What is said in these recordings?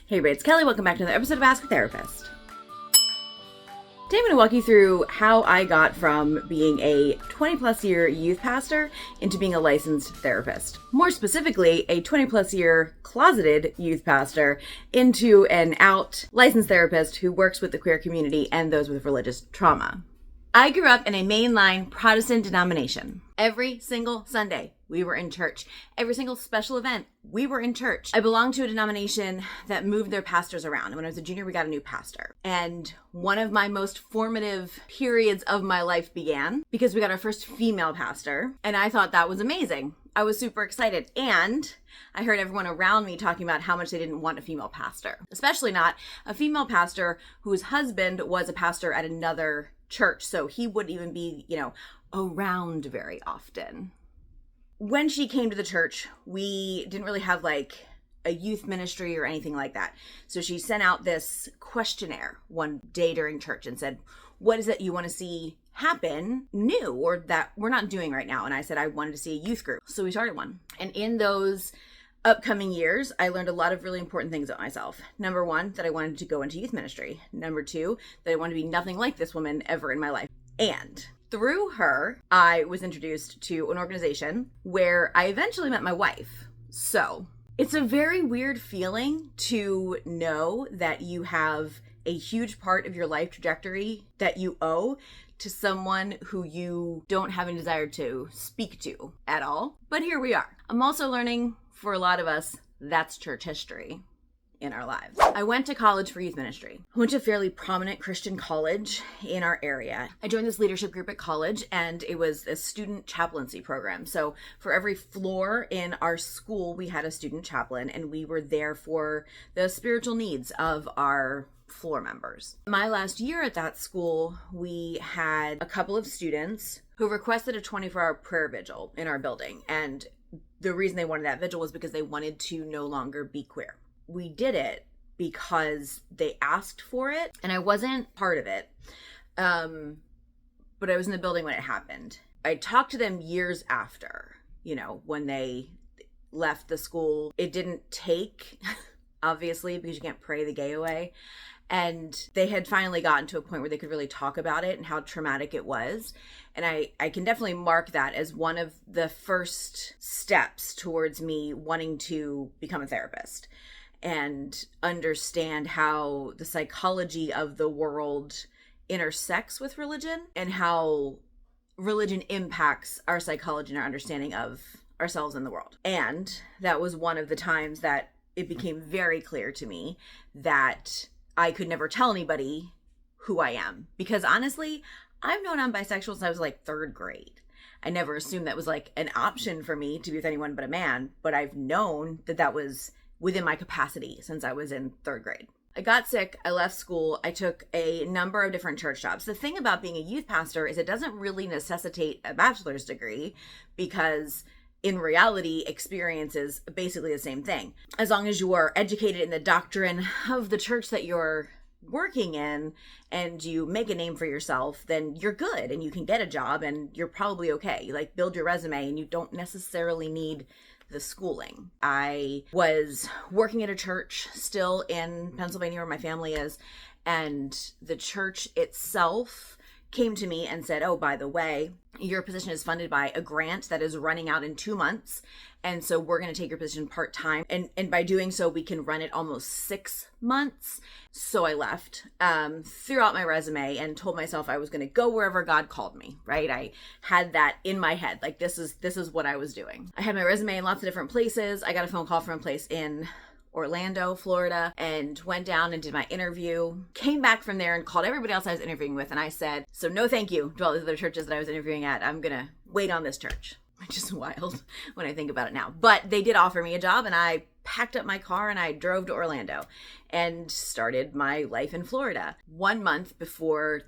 Hey, it's Kelly. Welcome back to another episode of Ask a Therapist. Today I'm going to walk you through how I got from being a 20-plus year youth pastor into being a licensed therapist. More specifically, a 20-plus year closeted youth pastor into an out licensed therapist who works with the queer community and those with religious trauma. I grew up in a mainline Protestant denomination. Every single Sunday, we were in church. Every single special event, we were in church. I belonged to a denomination that moved their pastors around. And when I was a junior, we got a new pastor. And one of my most formative periods of my life began because we got our first female pastor. And I thought that was amazing. I was super excited. And I heard everyone around me talking about how much they didn't want a female pastor, especially not a female pastor whose husband was a pastor at another church. So he wouldn't even be, around very often. When she came to the church, we didn't really have like a youth ministry or anything like that. So she sent out this questionnaire one day during church and said, what is it you want to see happen new or that we're not doing right now? And I said, I wanted to see a youth group. So we started one. And in those upcoming years, I learned a lot of really important things about myself. Number one, that I wanted to go into youth ministry. Number two, that I wanted to be nothing like this woman ever in my life. And through her, I was introduced to an organization where I eventually met my wife. So it's a very weird feeling to know that you have a huge part of your life trajectory that you owe to someone who you don't have any desire to speak to at all. But here we are. I'm also learning, for a lot of us, that's church history in our lives. I went to college for youth ministry. I went to a fairly prominent Christian college in our area. I joined this leadership group at college, and it was a student chaplaincy program. So for every floor in our school, we had a student chaplain, and we were there for the spiritual needs of our floor members. My last year at that school, we had a couple of students who requested a 24-hour prayer vigil in our building. And the reason they wanted that vigil was because they wanted to no longer be queer. We did it because they asked for it, and I wasn't part of it. But I was in the building when it happened. I talked to them years after, when they left the school. It didn't take, obviously, because you can't pray the gay away. And they had finally gotten to a point where they could really talk about it and how traumatic it was. And I can definitely mark that as one of the first steps towards me wanting to become a therapist and understand how the psychology of the world intersects with religion and how religion impacts our psychology and our understanding of ourselves and the world. And that was one of the times that it became very clear to me that I could never tell anybody who I am. Because honestly, I've known I'm bisexual since I was like third grade. I never assumed that was like an option for me to be with anyone but a man, but I've known that that was within my capacity since I was in third grade. I got sick, I left school, I took a number of different church jobs. The thing about being a youth pastor is it doesn't really necessitate a bachelor's degree because in reality, experience is basically the same thing. As long as you are educated in the doctrine of the church that you're working in and you make a name for yourself, then you're good and you can get a job and you're probably okay. You build your resume and you don't necessarily need the schooling. I was working at a church still in Pennsylvania where my family is, and the church itself came to me and said, oh, by the way, your position is funded by a grant that is running out in 2 months. And so we're going to take your position part-time. And by doing so, we can run it almost 6 months. So I left, threw out my resume and told myself I was going to go wherever God called me, right? I had that in my head. This is what I was doing. I had my resume in lots of different places. I got a phone call from a place in Orlando, Florida, and went down and did my interview, came back from there and called everybody else I was interviewing with. And I said, so no thank you to all the other churches that I was interviewing at. I'm going to wait on this church, which is wild when I think about it now. But they did offer me a job, and I packed up my car and I drove to Orlando and started my life in Florida 1 month before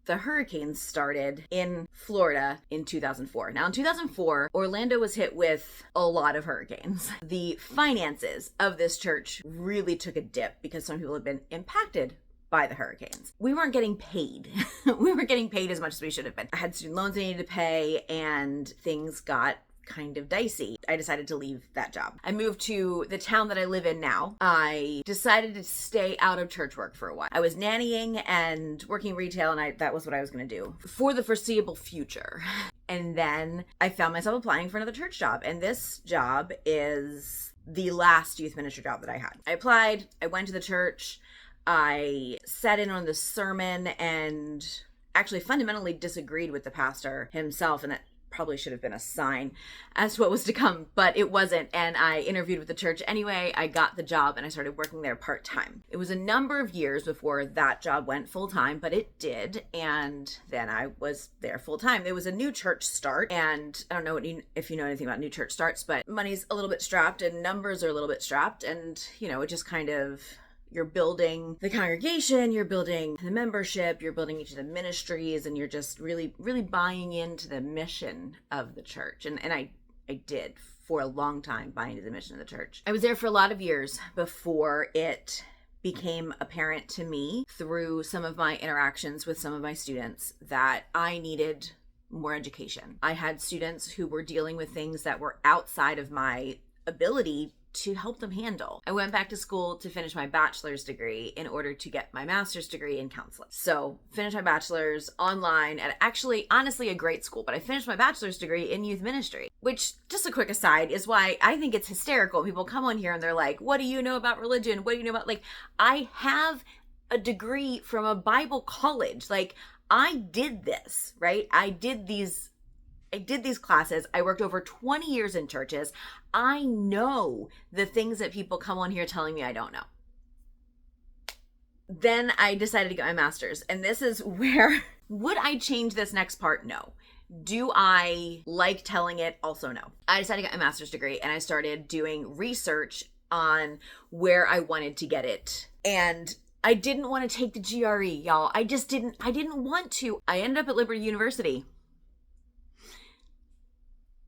the hurricanes started in Florida in 2004. Now in 2004, Orlando was hit with a lot of hurricanes. The finances of this church really took a dip because some people had been impacted by the hurricanes. We weren't getting paid. We weren't getting paid as much as we should have been. I had student loans I needed to pay, and things got kind of dicey. I decided to leave that job. I moved to the town that I live in now. I decided to stay out of church work for a while. I was nannying and working retail, and that was what I was going to do for the foreseeable future. And then I found myself applying for another church job, and this job is the last youth ministry job that I had. I applied, I went to the church, I sat in on the sermon and actually fundamentally disagreed with the pastor himself, and that probably should have been a sign as to what was to come, but it wasn't. And I interviewed with the church anyway. I got the job and I started working there part-time. It was a number of years before that job went full-time, but it did. And then I was there full-time. There was a new church start, and I don't know if you know anything about new church starts, but money's a little bit strapped and numbers are a little bit strapped, and it just kind of, you're building the congregation, you're building the membership, you're building each of the ministries, and you're just really, really buying into the mission of the church. And I did for a long time buy into the mission of the church. I was there for a lot of years before it became apparent to me through some of my interactions with some of my students that I needed more education. I had students who were dealing with things that were outside of my ability to help them handle. I went back to school to finish my bachelor's degree in order to get my master's degree in counseling. So finished my bachelor's online at honestly a great school, but I finished my bachelor's degree in youth ministry, which, just a quick aside, is why I think it's hysterical. People come on here and they're like, what do you know about religion? What do you know about, I have a degree from a Bible college. I did this, right? I did these classes. I worked over 20 years in churches. I know the things that people come on here telling me I don't know. Then I decided to get my master's. And this is where, would I change this next part? No. Do I like telling it? Also no. I decided to get my master's degree, and I started doing research on where I wanted to get it. And I didn't want to take the GRE, y'all. I didn't want to. I ended up at Liberty University.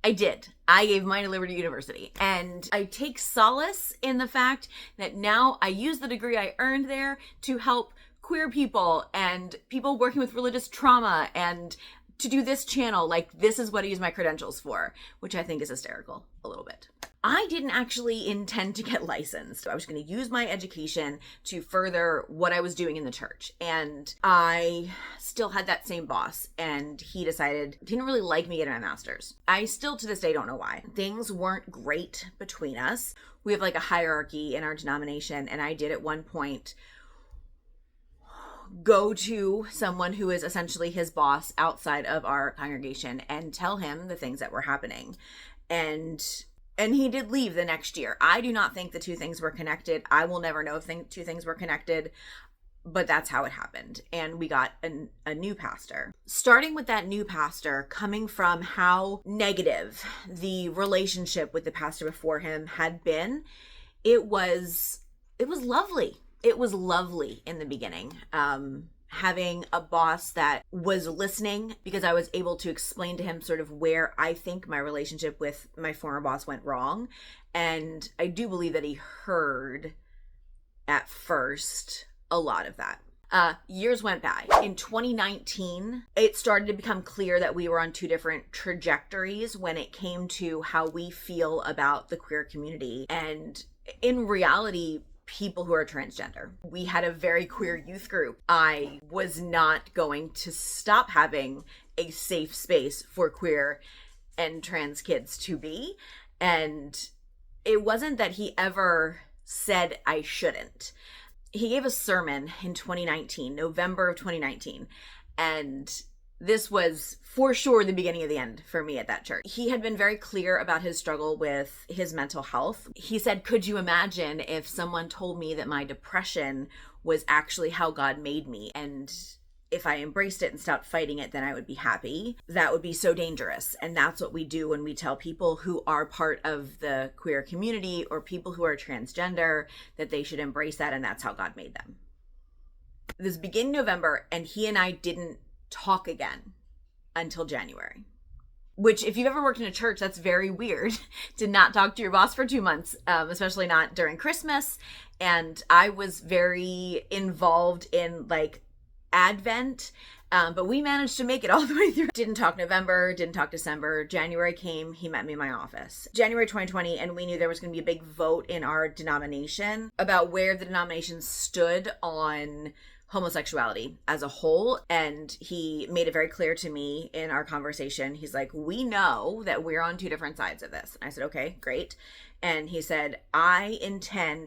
I did. I gave mine to Liberty University. And I take solace in the fact that now I use the degree I earned there to help queer people and people working with religious trauma, and to do this channel. This is what I use my credentials for, which I think is hysterical a little bit. I didn't actually intend to get licensed. I was going to use my education to further what I was doing in the church. And I still had that same boss, and he didn't really like me getting my master's. I still to this day don't know why. Things weren't great between us. We have a hierarchy in our denomination, and I did at one point go to someone who is essentially his boss outside of our congregation and tell him the things that were happening. And he did leave the next year. I do not think the two things were connected. I will never know if two things were connected, but that's how it happened. And we got a new pastor. Starting with that new pastor, coming from how negative the relationship with the pastor before him had been, it was lovely. It was lovely in the beginning. Having a boss that was listening, because I was able to explain to him sort of where I think my relationship with my former boss went wrong. And I do believe that he heard at first a lot of that. Years went by. In 2019, it started to become clear that we were on two different trajectories when it came to how we feel about the queer community. And in reality, people who are transgender. We had a very queer youth group. I was not going to stop having a safe space for queer and trans kids to be. And it wasn't that he ever said I shouldn't. He gave a sermon in 2019, November of 2019, and this was for sure the beginning of the end for me at that church. He had been very clear about his struggle with his mental health. He said, could you imagine if someone told me that my depression was actually how God made me? And if I embraced it and stopped fighting it, then I would be happy. That would be so dangerous. And that's what we do when we tell people who are part of the queer community or people who are transgender that they should embrace that, and that's how God made them. This began in November, and he and I didn't talk again until January. Which, if you've ever worked in a church, that's very weird to not talk to your boss for 2 months, especially not during Christmas. And I was very involved in Advent But we managed to make it all the way through. Didn't talk November, didn't talk December. January came, he met me in my office. January 2020, and we knew there was going to be a big vote in our denomination about where the denomination stood on homosexuality as a whole. And he made it very clear to me in our conversation. He's like, we know that we're on two different sides of this. And I said, okay, great. And he said, I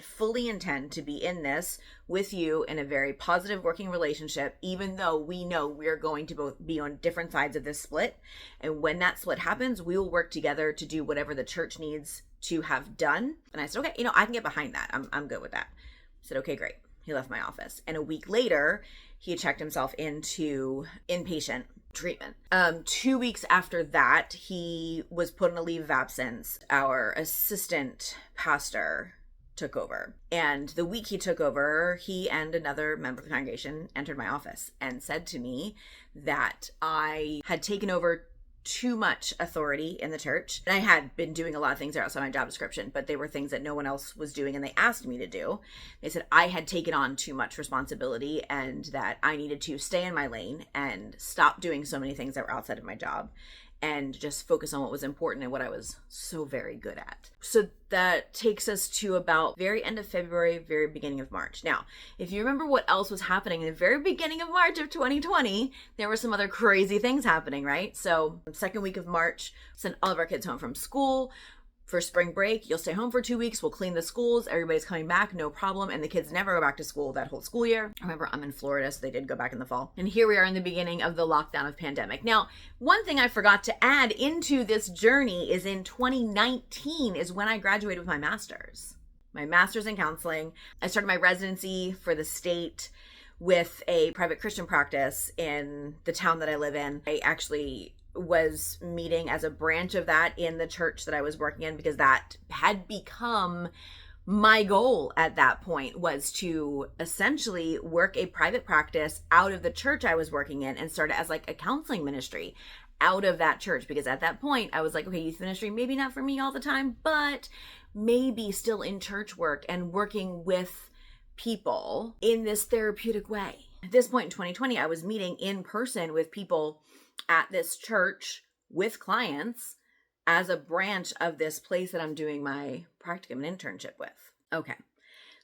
fully intend to be in this with you in a very positive working relationship, even though we know we're going to both be on different sides of this split. And when that split happens, we will work together to do whatever the church needs to have done. And I said, okay, I can get behind that. I'm good with that. I said, okay, great. He left my office. And a week later, he checked himself into inpatient treatment. 2 weeks after that, he was put on a leave of absence. Our assistant pastor took over. And the week he took over, he and another member of the congregation entered my office and said to me that I had taken over too much authority in the church. And I had been doing a lot of things that are outside my job description, but they were things that no one else was doing and they asked me to do. They said I had taken on too much responsibility and that I needed to stay in my lane and stop doing so many things that were outside of my job and just focus on what was important and what I was so very good at. So that takes us to about very end of February, very beginning of March. Now, if you remember what else was happening in the very beginning of March of 2020, there were some other crazy things happening, right? So second week of March, sent all of our kids home from school. For spring break, you'll stay home for 2 weeks. We'll clean the schools. Everybody's coming back, no problem. And the kids never go back to school that whole school year. Remember, I'm in Florida, so they did go back in the fall. And here we are in the beginning of the lockdown of pandemic. Now, one thing I forgot to add into this journey is in 2019 is when I graduated with my master's. My master's in counseling. I started my residency for the state with a private Christian practice in the town that I live in. I actually was meeting as a branch of that in the church that I was working in because that had become my goal at that point, was to essentially work a private practice out of the church I was working in and start it as like a counseling ministry out of that church. Because at that point I was like, okay, youth ministry, maybe not for me all the time, but maybe still in church work and working with people in this therapeutic way. At this point in 2020, I was meeting in person with people at this church with clients as a branch of this place that I'm doing my practicum and internship with. Okay.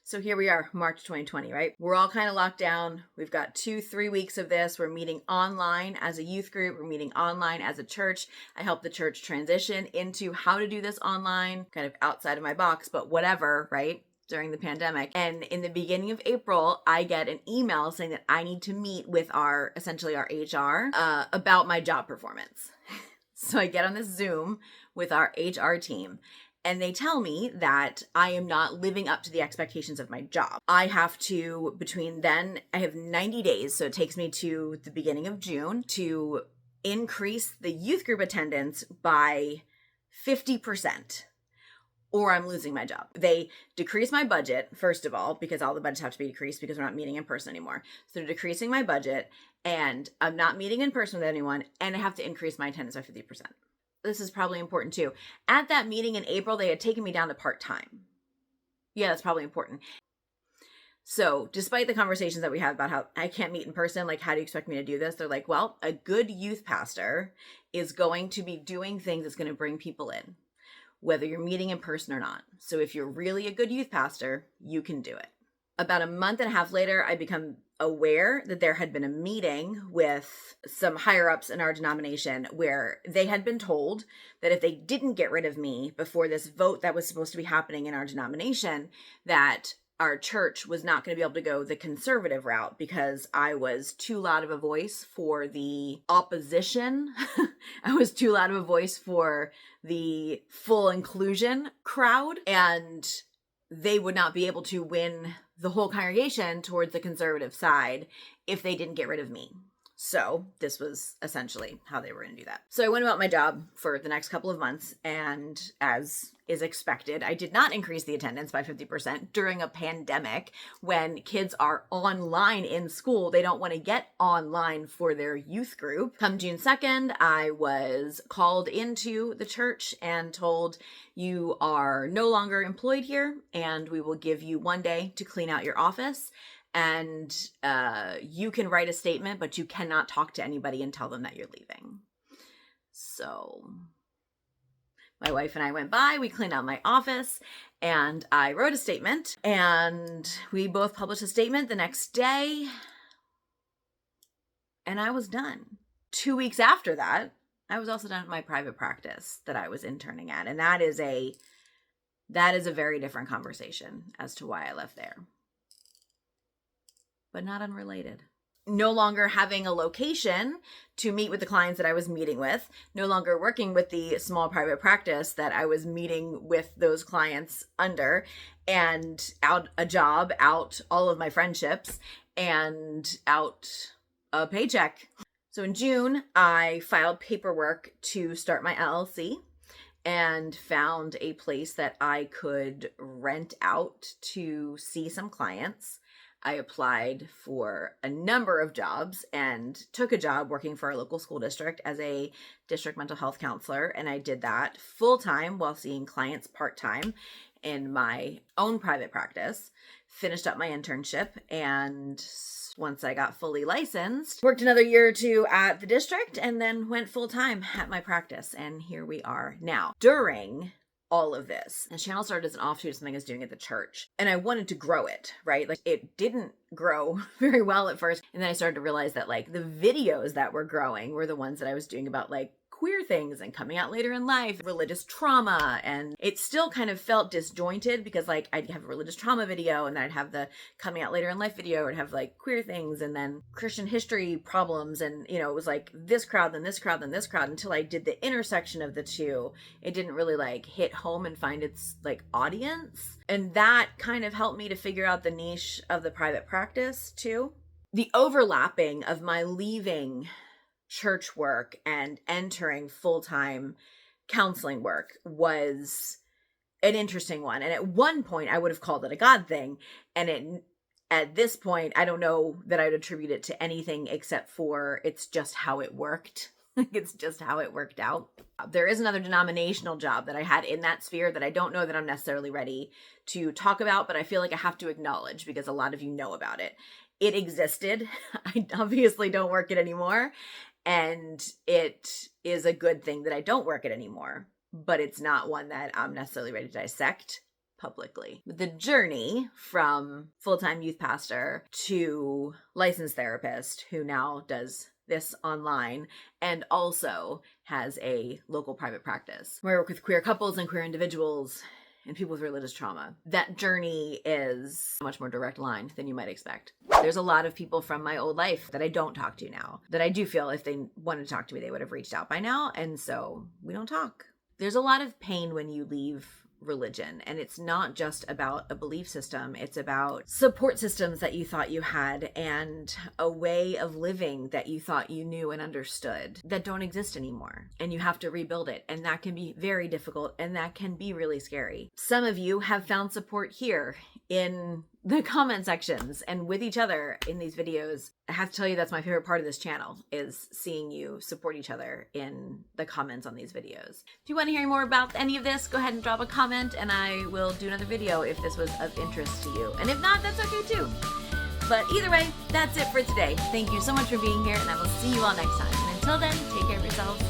So here we are, March 2020, right? We're all kind of locked down. We've got 2-3 weeks of this. We're meeting online as a youth group. We're meeting online as a church. I helped the church transition into how to do this online, kind of outside of my box, but whatever, right? During the pandemic. And in the beginning of April, I get an email saying that I need to meet with essentially our HR about my job performance. So I get on this Zoom with our HR team and they tell me that I am not living up to the expectations of my job. I have to, between then, I have 90 days. So it takes me to the beginning of June to increase the youth group attendance by 50%. Or I'm losing my job. They decrease my budget, first of all, because all the budgets have to be decreased because we're not meeting in person anymore. So they're decreasing my budget and I'm not meeting in person with anyone and I have to increase my attendance by 50%. This is probably important too. At that meeting in April, they had taken me down to part-time. Yeah, that's probably important. So despite the conversations that we have about how I can't meet in person, like, how do you expect me to do this? They're like, well, a good youth pastor is going to be doing things that's going to bring people in, whether you're meeting in person or not. So if you're really a good youth pastor, you can do it. About a month and a half later, I become aware that there had been a meeting with some higher ups in our denomination where they had been told that if they didn't get rid of me before this vote that was supposed to be happening in our denomination, that our church was not going to be able to go the conservative route because I was too loud of a voice for the opposition. I was too loud of a voice for the full inclusion crowd, and they would not be able to win the whole congregation towards the conservative side if they didn't get rid of me. So this was essentially how they were going to do that. So I went about my job for the next couple of months, and as is expected, I did not increase the attendance by 50% during a pandemic when kids are online in school. They don't want to get online for their youth group. Come June 2nd, I was called into the church and told, you are no longer employed here, and we will give you 1 day to clean out your office. And you can write a statement, but you cannot talk to anybody and tell them that you're leaving. So my wife and I went by, we cleaned out my office, and I wrote a statement, and we both published a statement the next day, and I was done. 2 weeks after that, I was also done with my private practice that I was interning at, and that is a very different conversation as to why I left there. But not unrelated. No longer having a location to meet with the clients that I was meeting with, no longer working with the small private practice that I was meeting with those clients under, and out a job, out all of my friendships, and out a paycheck. So in June, I filed paperwork to start my LLC and found a place that I could rent out to see some clients. I applied for a number of jobs and took a job working for our local school district as a district mental health counselor. And I did that full-time while seeing clients part-time in my own private practice. Finished up my internship, and once I got fully licensed, worked another year or two at the district, and then went full-time at my practice. And here we are now. During all of this, the channel started as an offshoot of something I was doing at the church, and I wanted to grow it, right? Like, it didn't grow very well at first, and then I started to realize that like the videos that were growing were the ones that I was doing about like queer things and coming out later in life, religious trauma, and it still kind of felt disjointed because like I'd have a religious trauma video, and then I'd have the coming out later in life video, and have like queer things, and then Christian history problems, and you know, it was like this crowd, then this crowd, then this crowd, until I did the intersection of the two. It didn't really like hit home and find its like audience, and that kind of helped me to figure out the niche of the private practice too. The overlapping of my leaving church work and entering full-time counseling work was an interesting one. And at one point I would have called it a God thing. And at this point, I don't know that I'd attribute it to anything except for it's just how it worked. It's just how it worked out. There is another denominational job that I had in that sphere that I don't know that I'm necessarily ready to talk about, but I feel like I have to acknowledge because a lot of you know about it. It existed. I obviously don't work it anymore. And it is a good thing that I don't work it anymore, but it's not one that I'm necessarily ready to dissect publicly. The journey from full-time youth pastor to licensed therapist who now does this online and also has a local private practice where I work with queer couples and queer individuals and people with religious trauma. That journey is a much more direct line than you might expect. There's a lot of people from my old life that I don't talk to now, that I do feel if they wanted to talk to me, they would have reached out by now. And so we don't talk. There's a lot of pain when you leave religion, and it's not just about a belief system. It's about support systems that you thought you had and a way of living that you thought you knew and understood that don't exist anymore, and you have to rebuild it, and that can be very difficult, and that can be really scary. Some of you have found support here in the comment sections and with each other in these videos. I have to tell you, that's my favorite part of this channel, is seeing you support each other in the comments on these videos. If you want to hear more about any of this, go ahead and drop a comment and I will do another video if this was of interest to you. And if not, that's okay too. But either way, that's it for today. Thank you so much for being here, and I will see you all next time. And until then, take care of yourselves.